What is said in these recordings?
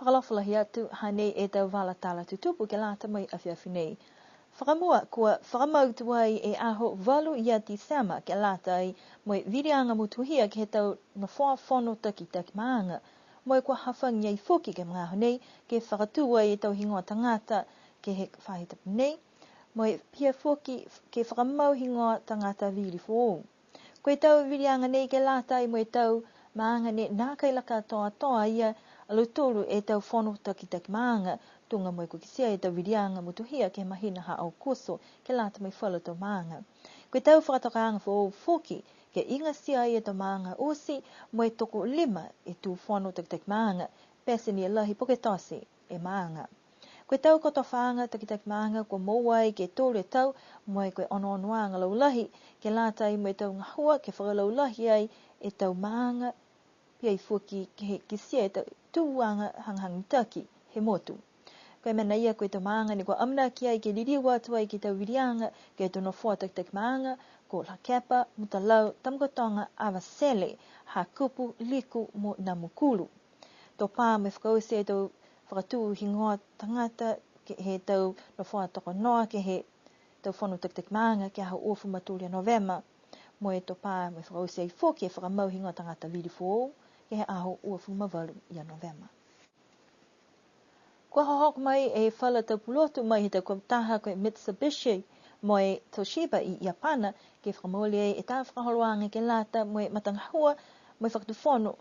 whakalawhalahi atu hanei e tau wala tala tutupu ke lata mai awhiawhi nei. Whakamua kua whakamautu ai e aho walu ia Disema ke lata ai moi virianga mutuhia ke he tau na whono taki maanga. Moi kua hawhangi ai whoki ke mga honei ke whakatu ai e tau hingoa tangata ke he whahitapu nei. Moi pia whoki ke whakamau hingoa tangata viri whoo. Koe tau virianga nei ke lata ai moi tau maanga ne nā kai laka toa ia aluturu e tau whono taki maanga. Tunga moi ko kisia e tau virianga mutuhia ke mahina ha au koso ke lata mai whala tau maanga. Koe tau whakatokaanga whoo whoki ke inga sia e tau maanga osi moi toko 5 e tu whono taki maanga. Pese ni lahi poke tose e maanga. Koe tau koto whaanga taki maanga ko mowai ke tōre tau moi koe ono-onoanga laulahi ke lata ai moi tau ngahua ke whakalaulahi ai e tau maanga pia i whoki ke he kisia e tau tuanga hanghang taki he motu. Koe mena ia koe tau maanga ni kua amna ki ai ke ririwa atu ai ke tau virianga ke tono whua taki maanga ko la kepa, mutalau, tamkotonga, awasele, hakupu, liku mo namukulu. Tō pā me whakause e tau whakatū hingoa tangata ke he tau no whua toko noa ke he tau whono taki maanga ke aho ofu maturia Novema. Mo e tō pā me whakause ai whoki e whakamau hingoa tangata viri whoo ke he aho ofu mawalu ia Novema. Kua hohok mai e whala tau pulotu mai he tau kua taha koe Mitsubishi mo e Toshiba i Japana ke whakamoli e tā whakaholoanga ke lata mo e matangahua mo e whakatuwhono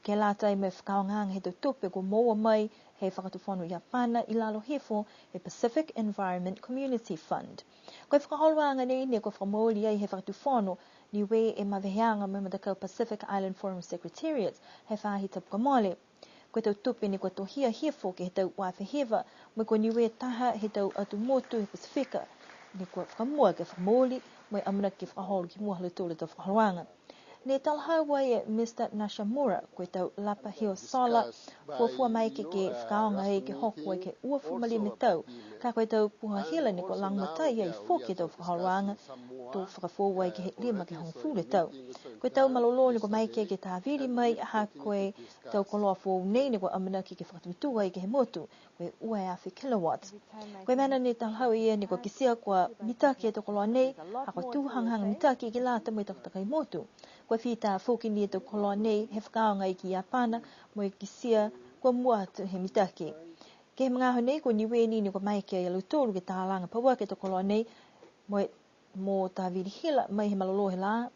ke lata i me whakaonganga he tau tupe ko moa mai he whakatuwhono Japana i lalo hefo he Pacific Environment Community Fund. Koe whakaholoanga nei ne ko whakamoli ai he whakatuwhono ni we e maweheanga me matakau Pacific Island Forum Secretariat he whahi tapuka mole. Koe tau tupe ni kua tohia hefo ke he tau wawhehewa mo ko niwe taha he tau atu motu he Pasifika ni kua whakamua ke whakamoli mo e amuna ke whakaholo ki mua halutole tau whakaholoanga. Ne talhau ai e Mr. Nashamura koe tau Lapa Hill Solar fuafua mai ke whakaonga hei ke hoku ai ke uafu mali me tau ka koe tau puha hila ni kua langmatai ai whoki tau whakaholoanga tō whakafua ai ke he lima ke hongfule tau. Koe tau malolo ni kua mai ke tāwiri mai ha koe tau koloa fuau nei ni kua amina ke whakatumitu ai ke he motu koe ua e awhi kilowatts. Koe mana ni talhau ia ni kua kisia kua mitaki e tau koloa nei ha koe tūhanghanga mitaki ke lata mo i takatakai motu. Koe whita whoki ni e tau koloa nei he whakaonga i ki Japana mo i kisia kua mua atu he mitaki. Ke he mga honei ko niwe ni kua mai ke alutoro ke tālanga paua ke tau koloa nei mo tā virihila mai he malolo he la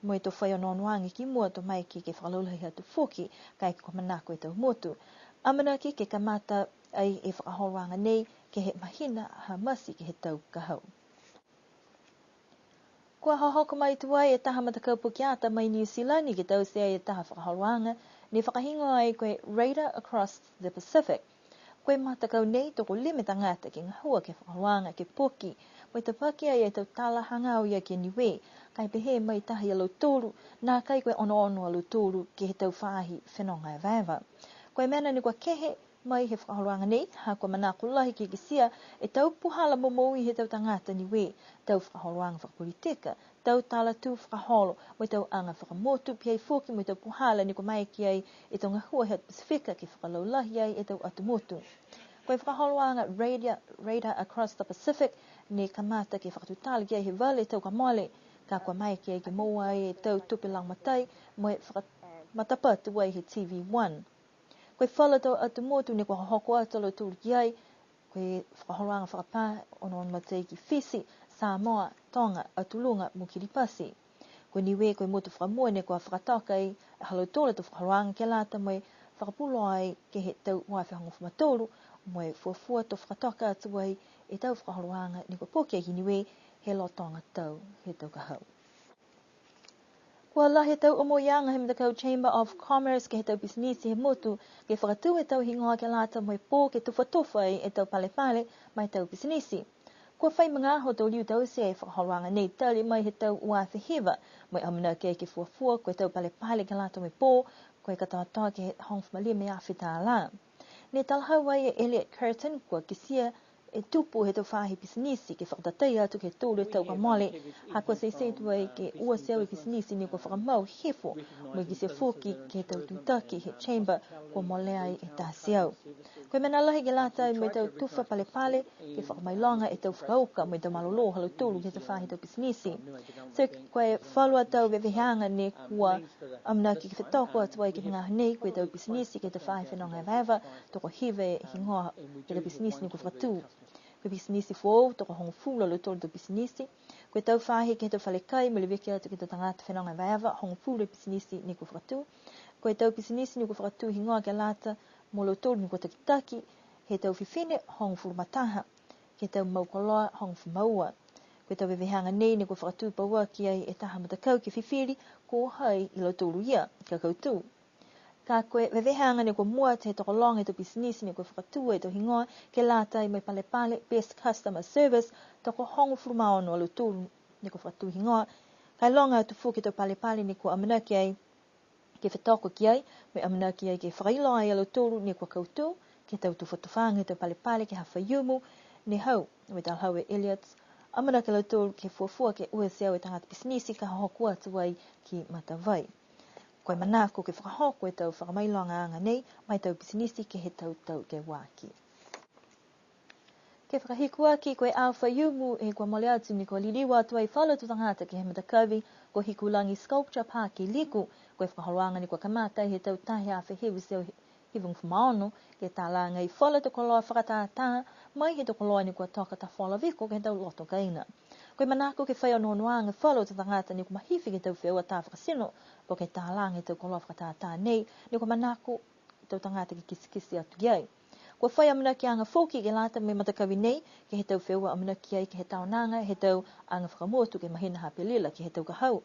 mo i tau whai anoanoangi ki mua tau mai ke whakalolahi atu whoki kai kua manako e tau motu. Amana ki ke kamata ai e whakaholoanga nei ke he mahina ha masi ke he tau kahau. Kua hahoko mai tuai e taha matakau pukiata mai New Zealand ni ke tau sea e taha whakaholoanga ni whakahingo ai koe Radar Across the Pacific. Koe matakau nei toko lime tangata ki ngahua ke whakaholoanga ke poki mo i tapaki ai e tau tala hangau ia ke niwe kai pehe mai taha i alutoro nā kai koe ono alutoro ke he tau whahi whenonga e vaeva. Koe mena ni kua kehe mai he whakaholoanga nei ha kua manako lahi ki kisia e tau puhala momoui he tau tangata niwe tau whakaholoanga whakapolitika, tau tala tu whakaholo mo i tau anga whakamotu piai whoki mo i tau puhala ni kua mai ki ai e tau ngahua he Pasifika ki whakalaulahi ai e tau atumotu. Koe whakaholoanga Radar Across the Pacific ni kamata ki whakatutala ki ai he wale tau kamale ka kua mai ki ai ke moa ai e tau tupe langmatai mo e whakamatapatu ai he TV1. Koe whala tau atumotu ni kua hoko atalo tūru ki ai koe whakaholoanga whakapā ono matai ki Fisi, Samoa, Tonga, Atulunga, mo Kiripati. Koe niwe koe motu whakamua ni kua whakatauka ai halutole tau whakaholoanga ke lata mo e whakapulo ai ke he tau waiwhahongo whamatoru mo e fuafua tau whakatauka atu ai e tau whakaholoanga ni kua poki ai ki niwe he lotonga tau he tau kahau. Kua lahi tau omoianga he matakau Chamber of Commerce ke he tau bisinisi he motu ke whakatu e tau hingoa ke lata mo e pō ke tuwhatofa ai e tau pale mai tau bisinisi. Kua whai mga ho tau liu tau se e whakaholoanga nei tali mai he tau uawhihewa mo e amina ke fuafua koe tau pale ke lata mo e pō koe katoa ke hongwhamalia me awhi tā la. Ne talhau ai e Elliot Curtin kua kisia e tupu he tau whahi pisinisi ke whakatatea atu ke tūre tau ka mole hako se tuai ke ua seo i pisinisi ni ko whakamau hefo mo ki se fōki ke tau tūtaki he chamber ko mole ai e tā seo. Koe mena lahi ke lata i mo tau tufa pale pale ke whakamailanga e tau whakauka mo tau malolo halu tūru ke tau whahi tau pisinisi. So koe whalua tau weweheanga ne kua amna ki whetoko atu ai ki ngā nei koe tau pisinisi ke tau whahi whenonga e waewa toko hive hingoa ke tau pisinisi ni ko whakatū. Koe pisinisi fōu toko hongo fūla lo tōru tau pisinisi. Koe tau whahi ke tau whalekai mo le wiki atu ke tau tangata whenonga e waewa hongo fūla pisinisi ni ko whakatū. Koe tau pisinisi ni ko whakatū hingoa ke lata mo lo tōru ni ko takitaki he tau whiwhine hongo fūla mataha ke tau maukoloa hongo whumaua. Koe tau wewehanga nei ni ko whakatū paua ki ai e taha matakau ke whiwhiri ko hai i lo tōru ia ka kautū. Ka koe wewehanga ni ko mua te toko longa e tau pisinisi ni ko whakatū e tau hingoa ke lata i mai pale pale best customer service toko hongo fūla maono lo tōru ni ko whakatū hingoa. Kai longa atu fū ke tau pale pale ni ko amana ki ai ke whetoko ki ai, me amana ki ai ke whakailo ai alo tōru ni kua kautū, ke tau tuwhatufanga tau pale pale ke hawha yumu, ne hau, me tau hau e Elliots, amana ke alo tōru ke fuafua ke ue seo e tangata pisinisi ka hokua tuai ki matawai. Koe manako ke whakahoko e tau whakamailoanga anga nei, mai tau pisinisi ke he tau ke wāki. Ke whakahikua ki koe awha yumu e kua mole atu ni ko liriwa atu ai whala tu tangata ke he matakawi ko hikulangi sculpture park i liku koe whakaholoanga ni kua kamata he tau tahi a whehewi seo hivung whamaono ke tā langa i whala tu koloa whakatātā mai he tu koloa ni kua toka ta whala viko ke he tau loto kaina. Koe manako ke whai ono noanga whala tu tangata ni kua mahiwi ke tau whiua tā whakasino po ke tā langa he tau koloa whakatātā nei ni kua manako tau tangata ki kisikisi atu iai. Kua whai amana ki anga fōki ke lata me matakawi nei ke he tau whiua amana ki ai ke he tau nanga he tau anga whakamotu ke mahina hapelila ki he tau kahau.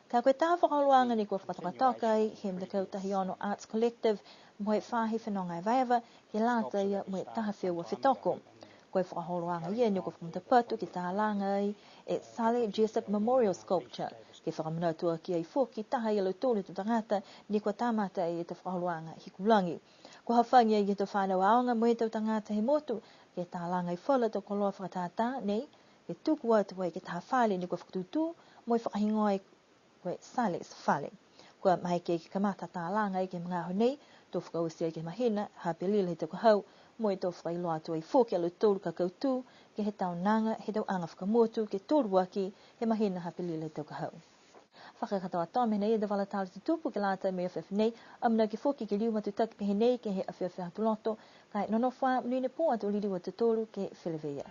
Ka koe tā whakaluanga ni kua whakatokatoka ai he mtakau tahi ono Arts Collective mo he whahi whenonga e waewa ke lata ia mo he taha whiua whetoko. Koe whakaholoanga ia ni kua whakamutapatu ke tā langa ai e Sally Jessup Memorial Sculpture ke whakamanatua ki ai fōki taha i alo tōne tu tangata ni kua tāmata ai e te whakaholoanga hikulangi. Ko hawhangi ai te whānau aonga mo he tau tangata he motu ke tā langa i whala tau koloa whakatātā nei ke tuku atu ai ke tā whale ni kua whakatūtū mo i whakahingoa ai koe sale sa whale. Kua mai ke kamata tā langa ai ke mga ho nei tō whakausi ai ke mahina hapelila he tau kahau mo i tō whakailo atu ai fōki alo tōru ka kautū ke he tau nanga he tau anga whakamotu ke tōru aki he mahina hapelila he tau kahau. Whakakatoa tōme nei e te wala tāle te tupu ke lata me awhiawhi nei, amana ke fōki ke liu matutaki pehe nei ke he awhiawhi hatuloto, kai nono wha mnine pō atu liriwa te tōru ke Whilewhia.